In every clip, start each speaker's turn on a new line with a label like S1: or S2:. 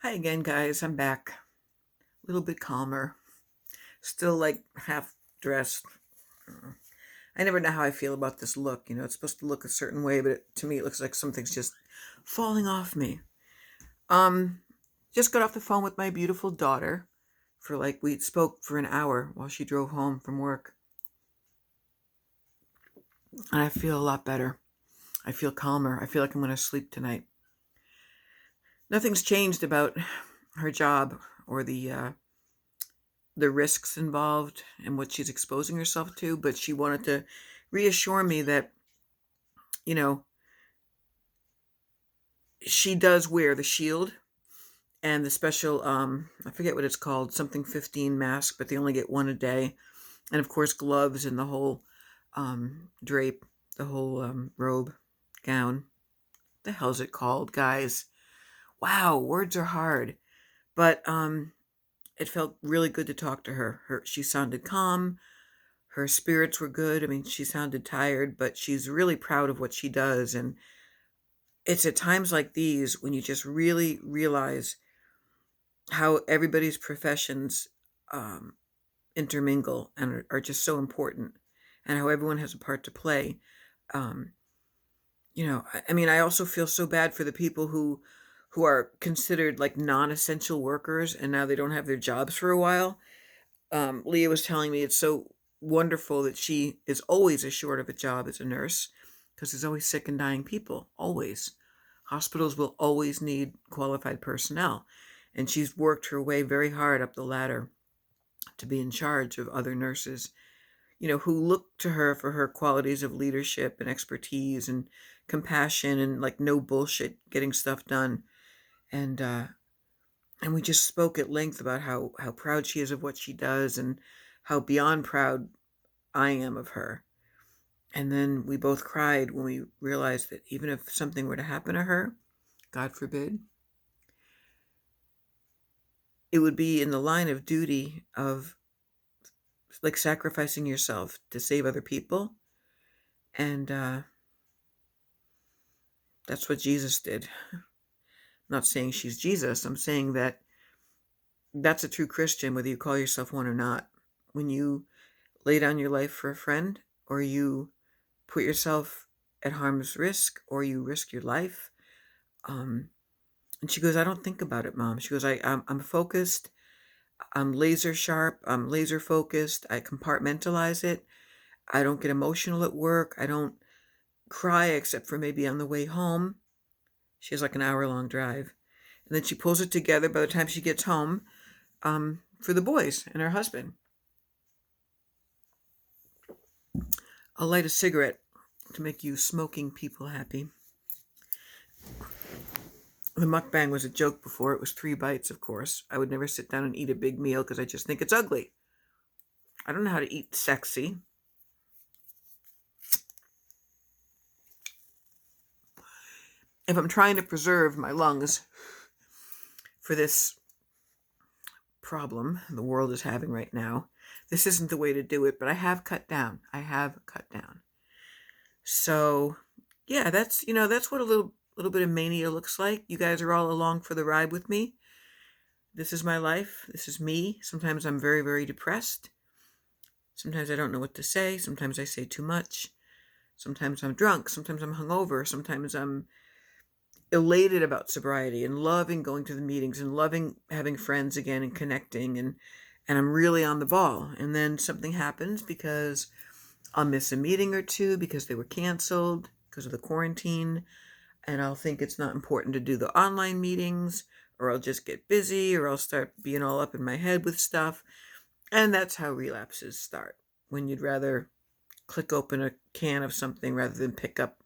S1: Hi again, guys. I'm back. A little bit calmer. Still like half dressed. I never know how I feel about this look. It's supposed to look a certain way, but to me, it looks like something's just falling off me. Um, just got off the phone with my beautiful daughter we spoke for an hour while she drove home from work, and I feel a lot better. I feel calmer. I feel like I'm going to sleep tonight. Nothing's changed about her job or the risks involved and what she's exposing herself to, but she wanted to reassure me that, you know, she does wear the shield and the special, I forget what it's called, something 15 mask, but they only get one a day. And of course, gloves and the whole drape, the whole robe, gown. The hell's it called, guys? Wow, words are hard. But it felt really good to talk to her. She sounded calm. Her spirits were good. I mean, she sounded tired, but she's really proud of what she does. And it's at times like these when you just really realize how everybody's professions um, intermingle and are just so important, and how everyone has a part to play. Um, I mean, I also feel so bad for the people who are considered like non-essential workers and now they don't have their jobs for a while. Leah was telling me it's so wonderful that she is always assured of a job as a nurse because there's always sick and dying people, always. Hospitals will always need qualified personnel. And she's worked her way very hard up the ladder to be in charge of other nurses, who look to her for her qualities of leadership and expertise and compassion and like no bullshit getting stuff done. And and we just spoke at length about how proud she is of what she does and how beyond proud I am of her. And then we both cried when we realized that even if something were to happen to her, God forbid, it would be in the line of duty of like sacrificing yourself to save other people. And that's what Jesus did. I'm not saying she's Jesus. I'm saying that that's a true Christian, whether you call yourself one or not. When you lay down your life for a friend, or you put yourself at harm's risk, or you risk your life. And she goes, I don't think about it, Mom. She goes, I'm focused. I'm laser sharp. I'm laser focused. I compartmentalize it. I don't get emotional at work. I don't cry except for maybe on the way home. She has like an hour-long drive. And then she pulls it together by the time she gets home for the boys and her husband. I'll light a cigarette to make you smoking people happy. The mukbang was a joke before. It was 3 bites, of course. I would never sit down and eat a big meal because I just think it's ugly. I don't know how to eat sexy. If I'm trying to preserve my lungs for this problem the world is having right now, this isn't the way to do it, but I have cut down. I have cut down. So, yeah, that's what a little bit of mania looks like. You guys are all along for the ride with me. This is my life. This is me. Sometimes I'm very, very depressed. Sometimes I don't know what to say. Sometimes I say too much. Sometimes I'm drunk. Sometimes I'm hungover. Sometimes I'm elated about sobriety and loving going to the meetings and loving having friends again and connecting and I'm really on the ball. And then something happens because I'll miss a meeting or two because they were canceled because of the quarantine, and I'll think it's not important to do the online meetings, or I'll just get busy, or I'll start being all up in my head with stuff. And that's how relapses start. When you'd rather click open a can of something rather than pick up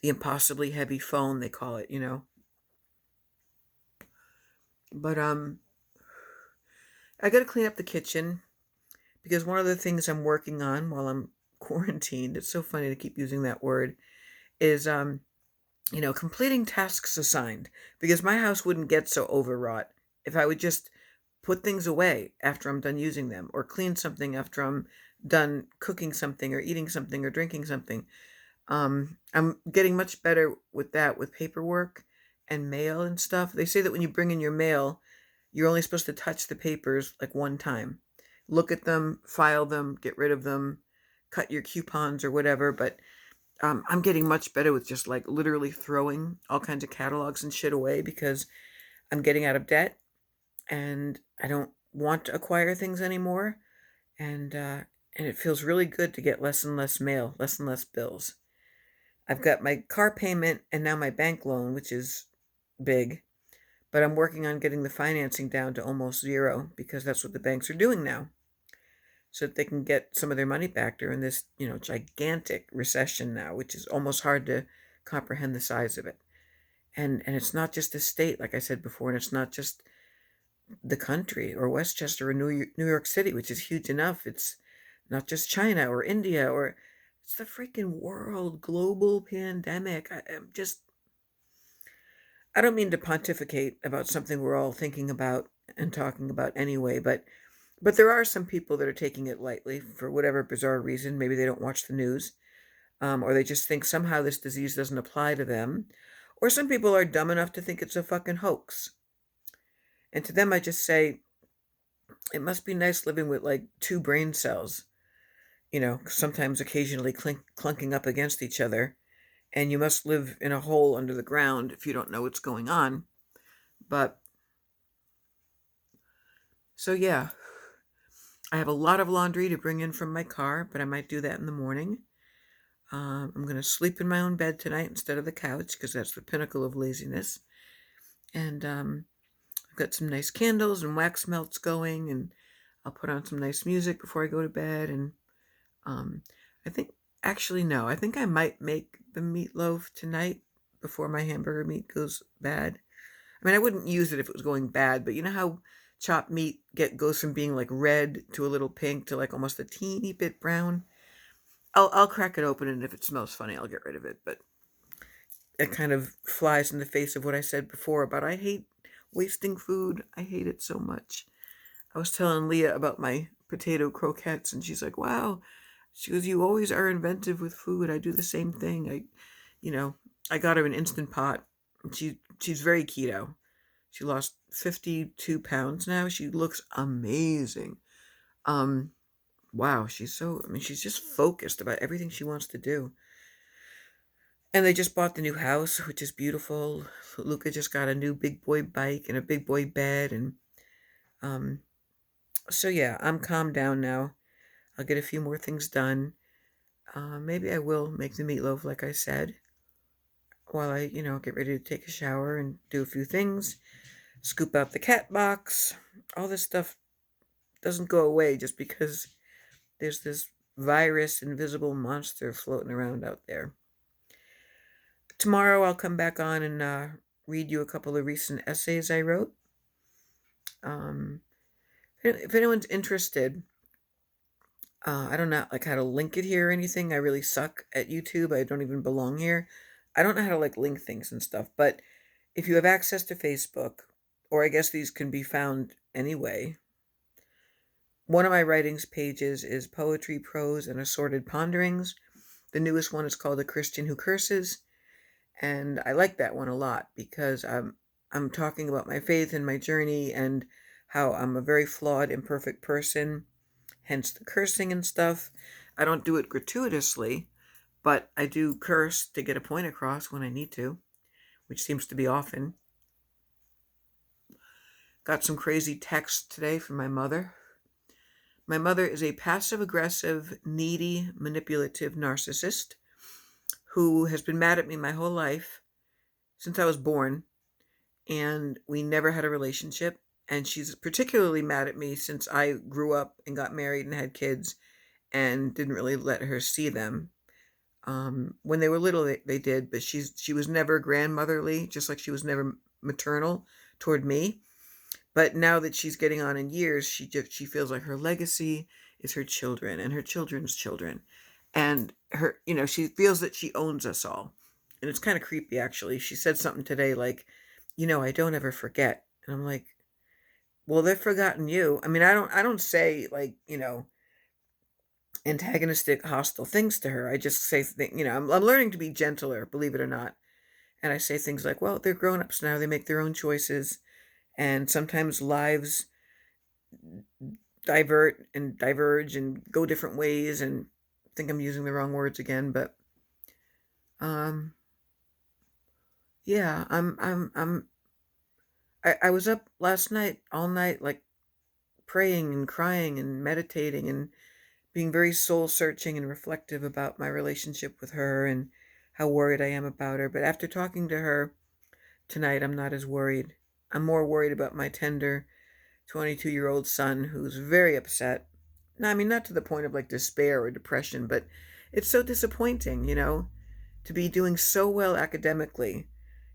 S1: the impossibly heavy phone, they call it. But I got to clean up the kitchen because one of the things I'm working on while I'm quarantined, it's so funny to keep using that word, is completing tasks assigned, because my house wouldn't get so overwrought if I would just put things away after I'm done using them, or clean something after I'm done cooking something or eating something or drinking something. I'm getting much better with that with paperwork and mail and stuff. They say that when you bring in your mail, you're only supposed to touch the papers like one time. Look at them, file them, get rid of them, cut your coupons or whatever. But I'm getting much better with just like literally throwing all kinds of catalogs and shit away because I'm getting out of debt and I don't want to acquire things anymore. And it feels really good to get less and less mail, less and less bills. I've got my car payment and now my bank loan, which is big, but I'm working on getting the financing down to almost zero because that's what the banks are doing now, so that they can get some of their money back during this, gigantic recession now, which is almost hard to comprehend the size of it. And it's not just the state, like I said before, and it's not just the country or Westchester or New York City, which is huge enough. It's not just China or India or it's the freaking world, global pandemic. I don't mean to pontificate about something we're all thinking about and talking about anyway, but there are some people that are taking it lightly for whatever bizarre reason. Maybe they don't watch the news, or they just think somehow this disease doesn't apply to them, or some people are dumb enough to think it's a fucking hoax. And to them, I just say it must be nice living with like two brain cells, sometimes occasionally clunking up against each other, and you must live in a hole under the ground if you don't know what's going on. But so yeah, I have a lot of laundry to bring in from my car, but I might do that in the morning. I'm going to sleep in my own bed tonight instead of the couch because that's the pinnacle of laziness. And I've got some nice candles and wax melts going, and I'll put on some nice music before I go to bed. And um, I think, actually, no, I think I might make the meatloaf tonight before my hamburger meat goes bad. I mean, I wouldn't use it if it was going bad, but you know how chopped meat goes from being like red to a little pink to like almost a teeny bit brown? I'll crack it open, and if it smells funny, I'll get rid of it. But it kind of flies in the face of what I said before about I hate wasting food. I hate it so much. I was telling Leah about my potato croquettes, and she's like, "Wow." She goes, "You always are inventive with food. I do the same thing. You know, I got her an Instant Pot. And she's very keto. She lost 52 pounds now. She looks amazing. Um, wow, I mean, she's just focused about everything she wants to do. And they just bought the new house, which is beautiful. Luca just got a new big boy bike and a big boy bed. And um, so, yeah, I'm calmed down now. I'll get a few more things done. Maybe I will make the meatloaf, like I said, while I, get ready to take a shower and do a few things, scoop out the cat box. All this stuff doesn't go away just because there's this virus, invisible monster floating around out there. Tomorrow I'll come back on and read you a couple of recent essays I wrote. Um, if anyone's interested, I don't know like how to link it here or anything. I really suck at YouTube. I don't even belong here. I don't know how to like link things and stuff. But if you have access to Facebook, or I guess these can be found anyway. One of my writings pages is Poetry, Prose, and Assorted Ponderings. The newest one is called A Christian Who Curses. And I like that one a lot because I'm talking about my faith and my journey and how I'm a very flawed, imperfect person, hence the cursing and stuff. I don't do it gratuitously, but I do curse to get a point across when I need to, which seems to be often. Got some crazy text today from my mother. My mother is a passive-aggressive, needy, manipulative narcissist who has been mad at me my whole life since I was born, and we never had a relationship. And she's particularly mad at me since I grew up and got married and had kids and didn't really let her see them. When they were little, they did, but she was never grandmotherly, just like she was never maternal toward me. But now that she's getting on in years, she feels like her legacy is her children and her children's children, and she feels that she owns us all, and it's kind of creepy actually. She said something today like, I don't ever forget, and I'm like, well, they've forgotten you. I mean, I don't say like antagonistic, hostile things to her. I just say I'm learning to be gentler, believe it or not. And I say things like, well, they're grown-ups now, they make their own choices, and sometimes lives divert and diverge and go different ways, and I think I'm using the wrong words again, but um yeah, I was up last night all night, like praying and crying and meditating and being very soul searching and reflective about my relationship with her and how worried I am about her. But after talking to her tonight, I'm not as worried. I'm more worried about my tender 22-year-old son who's very upset. No, I mean, not to the point of like despair or depression, but it's so disappointing, to be doing so well academically.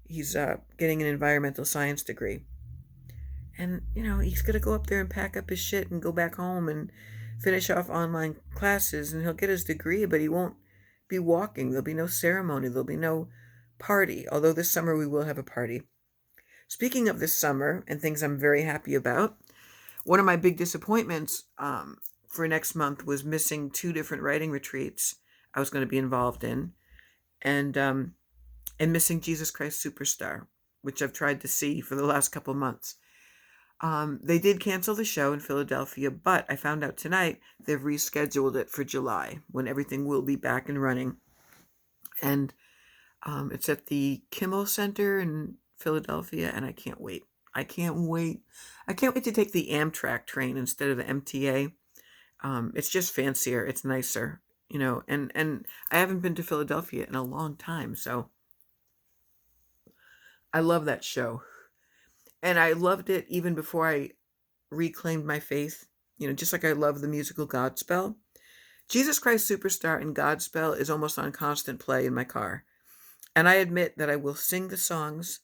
S1: He's getting an environmental science degree. And, he's going to go up there and pack up his shit and go back home and finish off online classes, and he'll get his degree, but he won't be walking. There'll be no ceremony. There'll be no party. Although this summer we will have a party. Speaking of this summer and things I'm very happy about, one of my big disappointments for next month was missing 2 different writing retreats I was going to be involved in, and missing Jesus Christ Superstar, which I've tried to see for the last couple months. They did cancel the show in Philadelphia, but I found out tonight they've rescheduled it for July when everything will be back and running. And it's at the Kimmel Center in Philadelphia, and I can't wait. I can't wait. I can't wait to take the Amtrak train instead of the MTA. It's just fancier. It's nicer, and I haven't been to Philadelphia in a long time, so I love that show. And I loved it even before I reclaimed my faith, just like I love the musical Godspell. Jesus Christ Superstar and Godspell is almost on constant play in my car. And I admit that I will sing the songs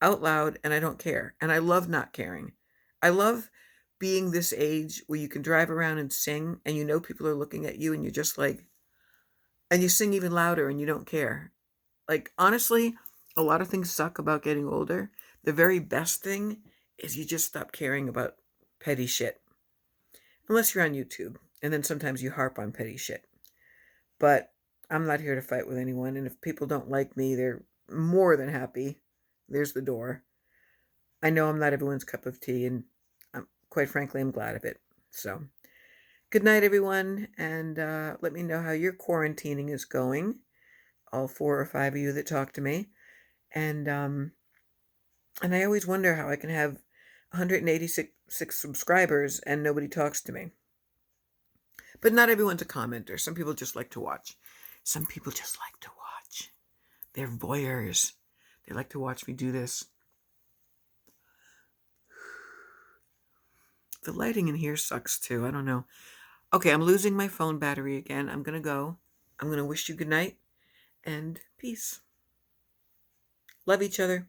S1: out loud and I don't care. And I love not caring. I love being this age where you can drive around and sing and people are looking at you and you're just like, and you sing even louder and you don't care. Like, honestly, a lot of things suck about getting older. The very best thing is you just stop caring about petty shit. Unless you're on YouTube. And then sometimes you harp on petty shit. But I'm not here to fight with anyone. And if people don't like me, they're more than happy. There's the door. I know I'm not everyone's cup of tea. And quite frankly, I'm glad of it. So, good night, everyone. And let me know how your quarantining is going. All 4 or 5 of you that talk to me. And I always wonder how I can have 186 subscribers and nobody talks to me. But not everyone's a commenter. Some people just like to watch. Some people just like to watch. They're voyeurs. They like to watch me do this. The lighting in here sucks too. I don't know. Okay, I'm losing my phone battery again. I'm going to go. I'm going to wish you good night and peace. Love each other.